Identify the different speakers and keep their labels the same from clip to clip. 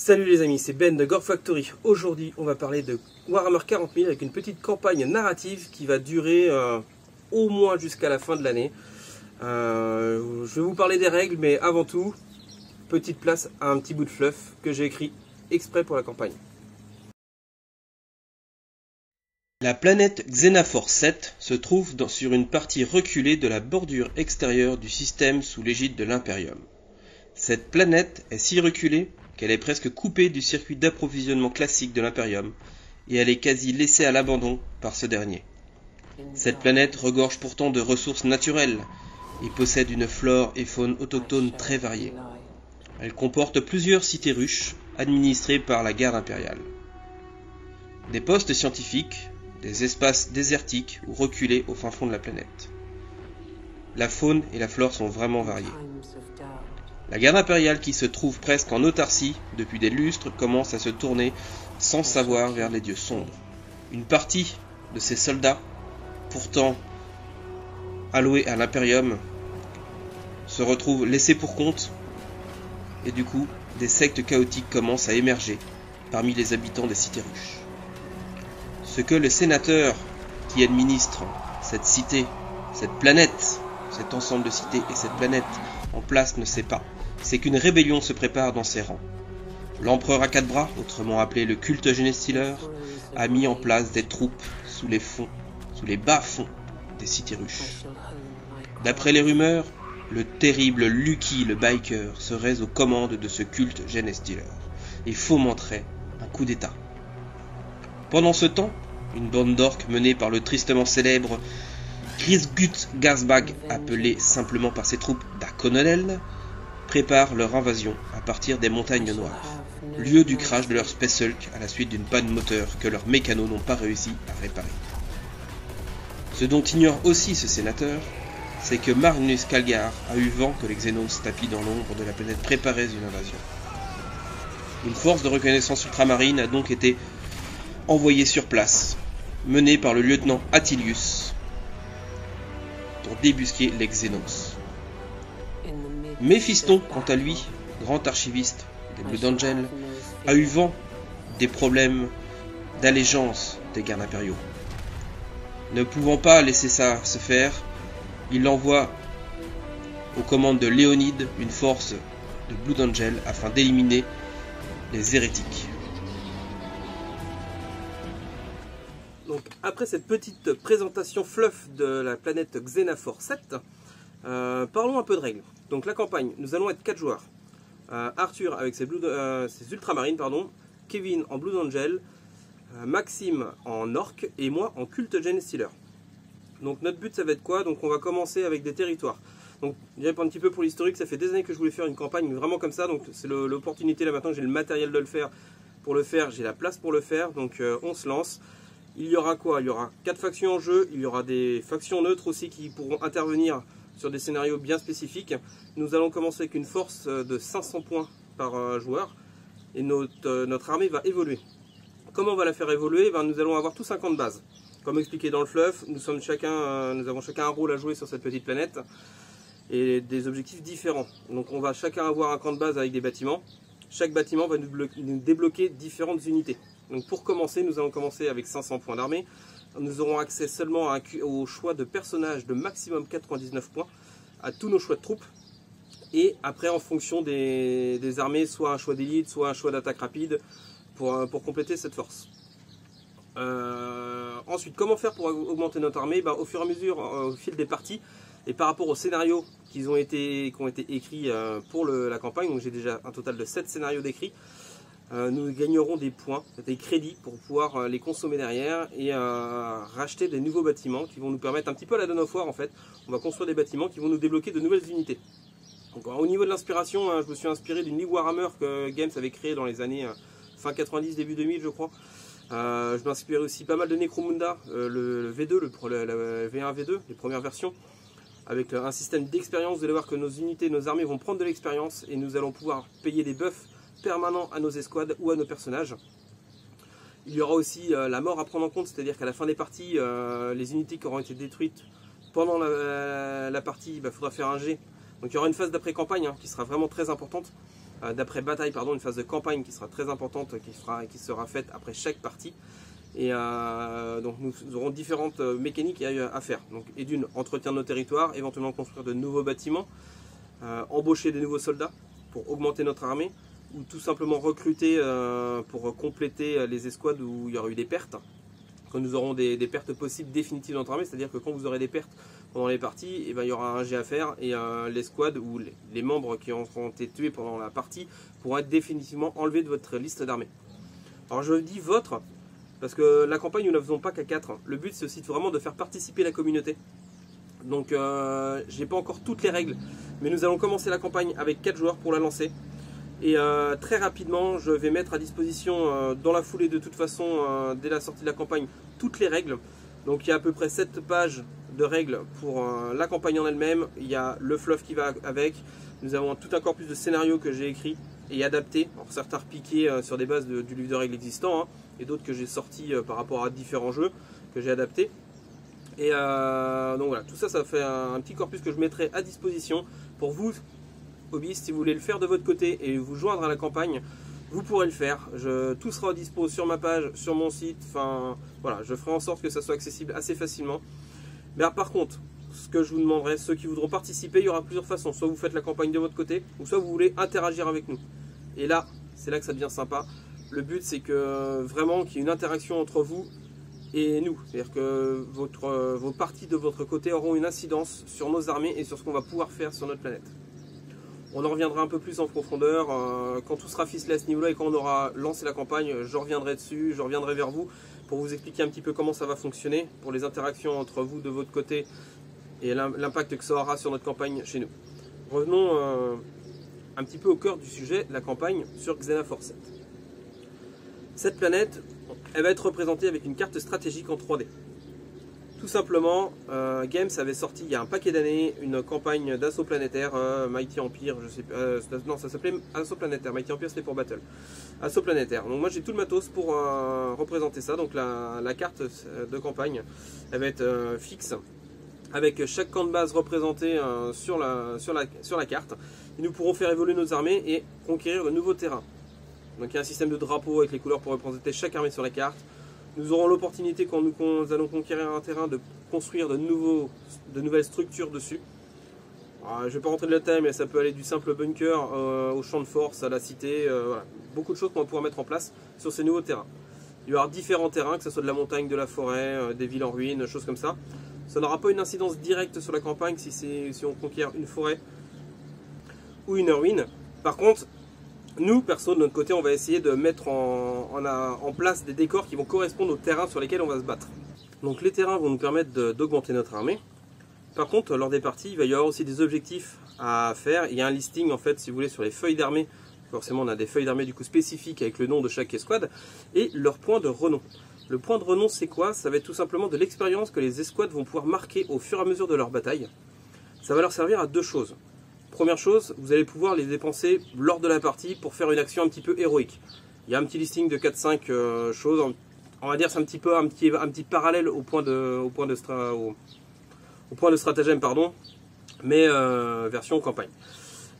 Speaker 1: Salut les amis, c'est Ben de Gore Factory. Aujourd'hui, on va parler de Warhammer 40 000 avec une petite campagne narrative qui va durer au moins jusqu'à la fin de l'année. Je vais vous parler des règles, mais avant tout, petite place à un petit bout de fluff que j'ai écrit exprès pour la campagne. La planète Xenafor 7 se trouve sur une partie reculée de la bordure extérieure du système sous l'égide de l'Imperium. Cette planète est si reculée qu'elle est presque coupée du circuit d'approvisionnement classique de l'Imperium, et elle est quasi laissée à l'abandon par ce dernier. Cette planète regorge pourtant de ressources naturelles, et possède une flore et faune autochtone très variées. Elle comporte plusieurs cités ruches, administrées par la garde impériale. Des postes scientifiques, des espaces désertiques ou reculés au fin fond de la planète. La faune et la flore sont vraiment variées. La garde impériale, qui se trouve presque en autarcie depuis des lustres, commence à se tourner sans savoir vers les dieux sombres. Une partie de ces soldats, pourtant alloués à l'Imperium, se retrouvent laissés pour compte, et du coup, des sectes chaotiques commencent à émerger parmi les habitants des cités ruches. Ce que le sénateur qui administre cette cité, cette planète, cet ensemble de cités et cette planète en place ne sait pas, c'est qu'une rébellion se prépare dans ses rangs. L'empereur à quatre bras, autrement appelé le culte Genestealer, a mis en place des troupes sous les bas-fonds des cités ruches. D'après les rumeurs, le terrible Lucky le Biker serait aux commandes de ce culte Genestealer et fomenterait un coup d'état. Pendant ce temps, une bande d'orques menée par le tristement célèbre Grisgut Gazbag, appelé simplement par ses troupes d'Akononel, prépare leur invasion à partir des montagnes noires, lieu du crash de leur Space Hulk à la suite d'une panne moteur que leurs mécanos n'ont pas réussi à réparer. Ce dont ignore aussi ce sénateur, c'est que Magnus Calgar a eu vent que les Xénos tapis dans l'ombre de la planète préparaient une invasion. Une force de reconnaissance ultramarine a donc été envoyée sur place, menée par le lieutenant Attilius, pour débusquer les Xénos. Méphiston, quant à lui, grand archiviste des Blood Angels, a eu vent des problèmes d'allégeance des gardes impériaux. Ne pouvant pas laisser ça se faire, il envoie aux commandes de Léonide une force de Blood Angel afin d'éliminer les hérétiques. Donc, après cette petite présentation fluff de la planète Xenafor 7, parlons un peu de règles. Donc la campagne, nous allons être 4 joueurs. Arthur avec ses ultramarines, Kevin en Blood Angel, Maxime en Orc et moi en culte Genestealer. Donc notre but ça va être quoi? Donc on va commencer avec des territoires. Donc déjà un petit peu pour l'historique, ça fait des années que je voulais faire une campagne vraiment comme ça, donc c'est l'opportunité là maintenant, j'ai le matériel de le faire. Pour le faire, j'ai la place pour le faire, donc on se lance. Il y aura quoi? Il y aura 4 factions en jeu, il y aura des factions neutres aussi qui pourront intervenir sur des scénarios bien spécifiques. Nous allons commencer avec une force de 500 points par joueur et notre armée va évoluer. Comment on va la faire évoluer? Nous allons avoir tous 50 bases. Comme expliqué dans le fluff, nous avons chacun un rôle à jouer sur cette petite planète et des objectifs différents. Donc on va chacun avoir un camp de base avec des bâtiments. Chaque bâtiment va nous débloquer différentes unités. Donc pour commencer, nous allons commencer avec 500 points d'armée. Nous aurons accès seulement au choix de personnages de maximum 99 points, à tous nos choix de troupes. Et après, en fonction des armées, soit un choix d'élite, soit un choix d'attaque rapide, pour compléter cette force. Ensuite, comment faire pour augmenter notre armée? Au fur et à mesure, au fil des parties, et par rapport aux scénarios qui ont été écrits pour la campagne, donc j'ai déjà un total de 7 scénarios décrits, nous gagnerons des points, des crédits pour pouvoir les consommer derrière et racheter des nouveaux bâtiments qui vont nous permettre, un petit peu à la Dawn of War en fait, on va construire des bâtiments qui vont nous débloquer de nouvelles unités. Donc, au niveau de l'inspiration, je me suis inspiré d'une Ligue Warhammer que Games avait créée dans les années fin 90, début 2000 je crois. Je m'inspirais aussi pas mal de Necromunda, le V2, le V1, V2, les premières versions, avec un système d'expérience. Vous allez voir que nos unités, nos armées vont prendre de l'expérience et nous allons pouvoir payer des buffs permanents à nos escouades ou à nos personnages. Il y aura aussi la mort à prendre en compte, c'est-à-dire qu'à la fin des parties, les unités qui auront été détruites pendant la partie, faudra faire un jet. Donc il y aura une phase d'après-campagne qui sera vraiment très importante. d'après-bataille, pardon, une phase de campagne qui sera très importante, qui sera faite après chaque partie. Et donc nous aurons différentes mécaniques à faire. Donc, et d'une, entretien de nos territoires, éventuellement construire de nouveaux bâtiments, embaucher des nouveaux soldats pour augmenter notre armée, ou tout simplement recruter pour compléter les escouades où il y aura eu des pertes. Quand nous aurons des pertes possibles définitives dans notre armée, c'est-à-dire que quand vous aurez des pertes pendant les parties, et ben, il y aura un jet à faire et l'escouade ou les membres qui auront été tués pendant la partie pourront être définitivement enlevés de votre liste d'armée. Alors je dis votre, parce que la campagne nous ne la faisons pas qu'à 4. Le but c'est aussi vraiment de faire participer la communauté. Donc je n'ai pas encore toutes les règles, mais nous allons commencer la campagne avec 4 joueurs pour la lancer. Et très rapidement, je vais mettre à disposition dans la foulée de toute façon, dès la sortie de la campagne, toutes les règles. Donc il y a à peu près 7 pages de règles pour la campagne en elle-même. Il y a le fluff qui va avec. Nous avons tout un corpus de scénarios que j'ai écrit et adapté. Alors certains repiqués sur des bases du livre de règles existant, hein, et d'autres que j'ai sortis par rapport à différents jeux que j'ai adaptés. Et donc voilà, tout ça, ça fait un petit corpus que je mettrai à disposition pour vous, hobbyistes. Si vous voulez le faire de votre côté et vous joindre à la campagne, vous pourrez le faire. Tout sera à dispo sur ma page, sur mon site. Enfin voilà, je ferai en sorte que ça soit accessible assez facilement. Mais alors, par contre, ce que je vous demanderai, ceux qui voudront participer, il y aura plusieurs façons. Soit vous faites la campagne de votre côté, ou soit vous voulez interagir avec nous. Et là, c'est là que ça devient sympa. Le but, c'est que vraiment qu'il y ait une interaction entre vous et nous. C'est-à-dire que vos parties de votre côté auront une incidence sur nos armées et sur ce qu'on va pouvoir faire sur notre planète. On en reviendra un peu plus en profondeur quand tout sera ficelé à ce niveau-là et quand on aura lancé la campagne, je reviendrai dessus, je reviendrai vers vous pour vous expliquer un petit peu comment ça va fonctionner pour les interactions entre vous de votre côté et l'impact que ça aura sur notre campagne chez nous. Revenons un petit peu au cœur du sujet, la campagne sur Xenaforce 7. Cette planète, elle va être représentée avec une carte stratégique en 3D. Tout simplement, Games avait sorti il y a un paquet d'années une campagne d'assaut planétaire, Mighty Empire, je sais pas, non ça s'appelait Assaut planétaire, Mighty Empire c'était pour Battle. Assaut planétaire, donc moi j'ai tout le matos pour représenter ça, donc la carte de campagne, elle va être fixe, avec chaque camp de base représenté sur la carte, et nous pourrons faire évoluer nos armées et conquérir de nouveaux terrains. Donc il y a un système de drapeau avec les couleurs pour représenter chaque armée sur la carte. Nous aurons l'opportunité, quand nous allons conquérir un terrain, de construire de nouvelles structures dessus. Alors, je ne vais pas rentrer dans le détail, mais ça peut aller du simple bunker au champ de force, à la cité. Voilà. Beaucoup de choses qu'on va pouvoir mettre en place sur ces nouveaux terrains. Il y aura différents terrains, que ce soit de la montagne, de la forêt, des villes en ruine, choses comme ça. Ça n'aura pas une incidence directe sur la campagne si on conquiert une forêt ou une ruine. Par contre, nous, perso, de notre côté, on va essayer de mettre en place des décors qui vont correspondre aux terrains sur lesquels on va se battre. Donc les terrains vont nous permettre d'augmenter notre armée. Par contre, lors des parties, il va y avoir aussi des objectifs à faire. Il y a un listing, en fait, si vous voulez, sur les feuilles d'armée. Forcément, on a des feuilles d'armée du coup spécifiques avec le nom de chaque escouade et leur point de renom. Le point de renom, c'est quoi? Ça va être tout simplement de l'expérience que les escouades vont pouvoir marquer au fur et à mesure de leur bataille. Ça va leur servir à deux choses. Première chose, vous allez pouvoir les dépenser lors de la partie pour faire une action un petit peu héroïque. Il y a un petit listing de 4-5 choses. On va dire c'est un petit parallèle au point de stratagème, pardon, mais version campagne.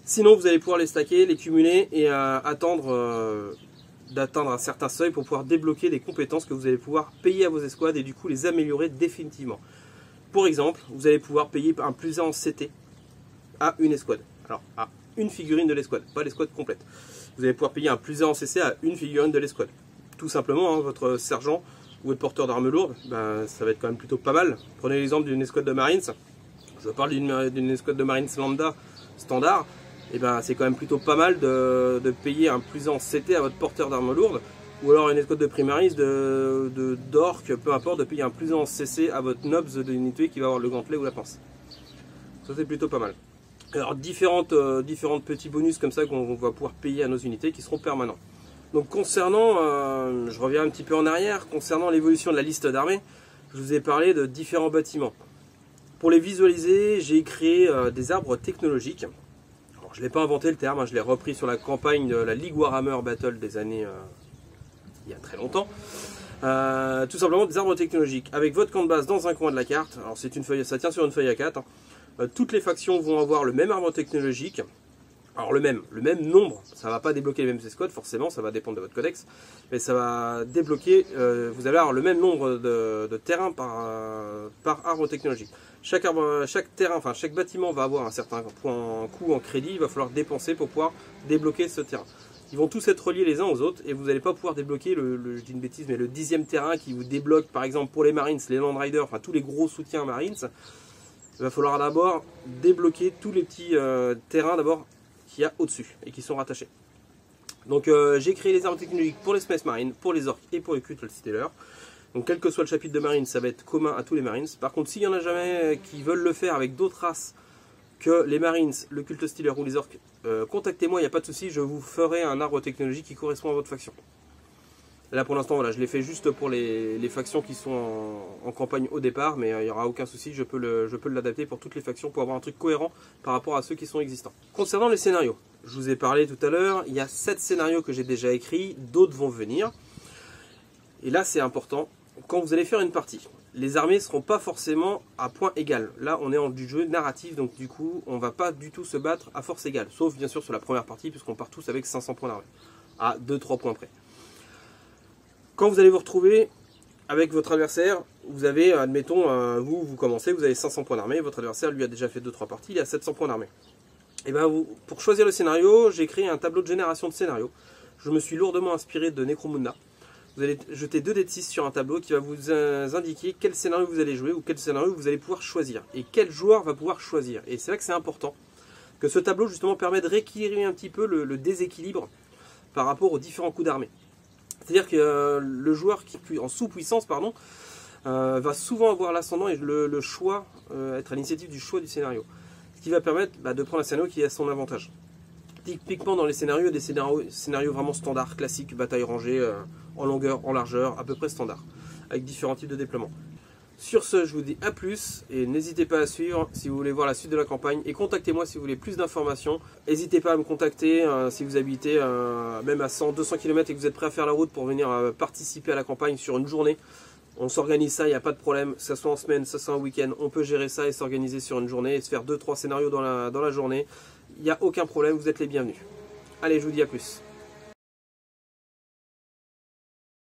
Speaker 1: Sinon, vous allez pouvoir les stacker, les cumuler et attendre d'atteindre un certain seuil pour pouvoir débloquer des compétences que vous allez pouvoir payer à vos escouades et du coup les améliorer définitivement. Pour exemple, vous allez pouvoir payer un +1 en CT à une escouade. Alors, à une figurine de l'escouade, pas l'escouade complète. Vous allez pouvoir payer un +1 en CC à une figurine de l'escouade. Tout simplement, hein, votre sergent ou votre porteur d'armes lourdes, ben, ça va être quand même plutôt pas mal. Prenez l'exemple d'une escouade de Marines. Je parle d'une escouade de Marines lambda standard. Et ben, c'est quand même plutôt pas mal de payer un +1 en CT à votre porteur d'armes lourdes. Ou alors une escouade de primaris, d'orc, peu importe, de payer un +1 en CC à votre nobs de l'unité qui va avoir le gantelet ou la pince. Ça c'est plutôt pas mal. Alors différentes petits bonus comme ça qu'on va pouvoir payer à nos unités qui seront permanents. Donc concernant, je reviens un petit peu en arrière, concernant l'évolution de la liste d'armées, je vous ai parlé de différents bâtiments. Pour les visualiser, j'ai créé des arbres technologiques. Alors, je ne l'ai pas inventé le terme, hein, je l'ai repris sur la campagne de la Ligue Warhammer Battle des années il y a très longtemps. Tout simplement des arbres technologiques avec votre camp de base dans un coin de la carte. Alors c'est une feuille, ça tient sur une feuille A4. Toutes les factions vont avoir le même arbre technologique. Alors le même nombre, ça ne va pas débloquer les mêmes escouades, forcément, ça va dépendre de votre codex, mais ça va débloquer, vous allez avoir le même nombre de terrains par arbre technologique. Chaque terrain, enfin chaque bâtiment va avoir un certain coût en crédit, il va falloir dépenser pour pouvoir débloquer ce terrain. Ils vont tous être reliés les uns aux autres et vous n'allez pas pouvoir débloquer je dis une bêtise, mais le 10e terrain qui vous débloque par exemple pour les Marines, les Land Riders, enfin tous les gros soutiens Marines. Il va falloir d'abord débloquer tous les petits terrains d'abord qu'il y a au-dessus et qui sont rattachés. Donc j'ai créé les armes technologiques pour les Space Marines, pour les Orcs et pour les Cultural Stealers. Donc quel que soit le chapitre de Marines, ça va être commun à tous les Marines. Par contre, s'il y en a jamais qui veulent le faire avec d'autres races que les Marines, le Cultural Stealer ou les Orcs, contactez-moi, il n'y a pas de souci, je vous ferai un arbre technologique qui correspond à votre faction. Là pour l'instant, voilà, je l'ai fait juste pour les factions qui sont en campagne au départ, mais il n'y aura aucun souci, je peux l'adapter pour toutes les factions pour avoir un truc cohérent par rapport à ceux qui sont existants. Concernant les scénarios, je vous ai parlé tout à l'heure, il y a 7 scénarios que j'ai déjà écrits, d'autres vont venir. Et là c'est important, quand vous allez faire une partie, les armées ne seront pas forcément à point égal. Là on est en du jeu narratif, donc du coup on ne va pas du tout se battre à force égale, sauf bien sûr sur la première partie, puisqu'on part tous avec 500 points d'armée, à 2-3 points près. Quand vous allez vous retrouver avec votre adversaire, vous avez, admettons, vous commencez, vous avez 500 points d'armée, votre adversaire lui a déjà fait 2-3 parties, il a 700 points d'armée. Et bien pour choisir le scénario, j'ai créé un tableau de génération de scénarios. Je me suis lourdement inspiré de Necromunda. Vous allez jeter 2 dés de 6 sur un tableau qui va vous indiquer quel scénario vous allez jouer ou quel scénario vous allez pouvoir choisir. Et quel joueur va pouvoir choisir. Et c'est là que c'est important, que ce tableau justement permet de rééquilibrer un petit peu le déséquilibre par rapport aux différents coups d'armée. C'est-à-dire que le joueur qui est en sous-puissance, va souvent avoir l'ascendant et le choix, être à l'initiative du choix du scénario. Ce qui va permettre de prendre un scénario qui a son avantage. Typiquement dans les scénarios, des scénarios vraiment standards, classiques, bataille rangée, en longueur, en largeur, à peu près standard, avec différents types de déploiements. Sur ce, je vous dis à plus et n'hésitez pas à suivre si vous voulez voir la suite de la campagne et contactez-moi si vous voulez plus d'informations. N'hésitez pas à me contacter si vous habitez même à 100-200 km et que vous êtes prêt à faire la route pour venir participer à la campagne sur une journée. On s'organise ça, il n'y a pas de problème, que ce soit en semaine, que ce soit en week-end, on peut gérer ça et s'organiser sur une journée et se faire 2-3 scénarios dans la journée. Il n'y a aucun problème, vous êtes les bienvenus. Allez, je vous dis à plus.